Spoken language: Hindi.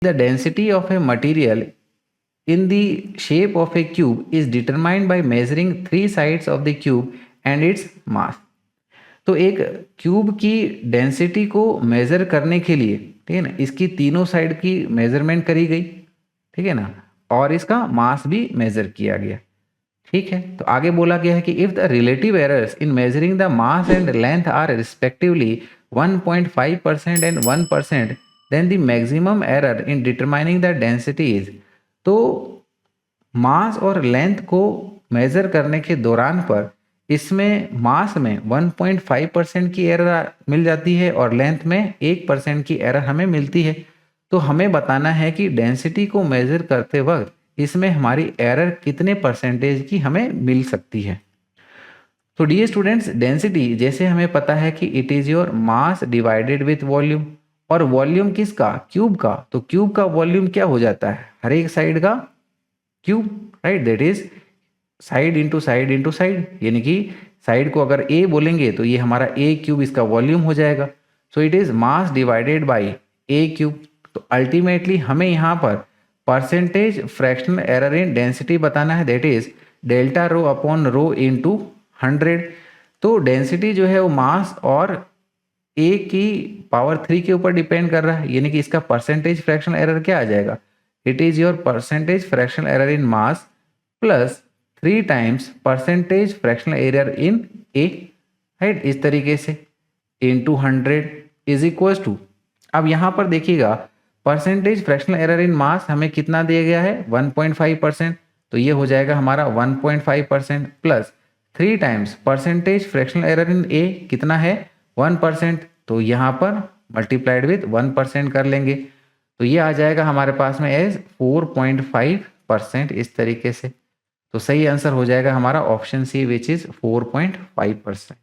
The density of a material in the shape of a cube is determined by measuring three sides of the cube and its mass. तो एक क्यूब की डेंसिटी को मेज़र करने के लिए, ठीक है ना, इसकी तीनों साइड की मेजरमेंट करी गई, ठीक है ना, और इसका मास भी मेज़र किया गया। ठीक है, तो आगे बोला गया है कि if the relative errors in measuring the mass and length are respectively 1.5% and 1%, then the maximum error in determining the density is. तो मास और लेंथ को मेज़र करने के दौरान पर इसमें मास में 1.5% की एरर मिल जाती है और लेंथ में 1% की एरर हमें मिलती है। तो हमें बताना है कि डेंसिटी को मेज़र करते वक्त इसमें हमारी एरर कितने परसेंटेज की हमें मिल सकती है। तो डियर स्टूडेंट्स, डेंसिटी जैसे हमें पता है कि it is your mass divided with volume, और वॉल्यूम किसका? क्यूब का। तो क्यूब का वॉल्यूम क्या हो जाता है? हर एक साइड का cube, right, that is side into side into side, यानी कि साइड को अगर ए बोलेंगे तो ये हमारा ए क्यूब इसका वॉल्यूम हो जाएगा। So it is mass divided by A cube. तो अल्टीमेटली हमें यहाँ पर परसेंटेज फ्रैक्शनल एरर इन डेंसिटी बताना है, that is delta rho upon rho into 100। तो डेंसिटी जो है वो मास और ए की पावर 3 के ऊपर डिपेंड कर रहा है, यानी कि इसका परसेंटेज फ्रैक्शनल एरर क्या आ जाएगा? It is your percentage fractional error in mass plus 3 times percentage fractional error in A, right, इस तरीके से इंटू 100 इज इक्वल टू, अब यहाँ पर देखिएगा परसेंटेज फ्रैक्शनल एरर इन मास हमें कितना दिया गया है? 1.5%। तो ये हो जाएगा हमारा 1.5% plus 3 times percentage fractional error in A कितना है? 1%। तो यहाँ पर मल्टीप्लाइड विथ 1% कर लेंगे, तो ये आ जाएगा हमारे पास में एज 4.5%, इस तरीके से। तो सही आंसर हो जाएगा हमारा ऑप्शन सी, विच इज 4.5%।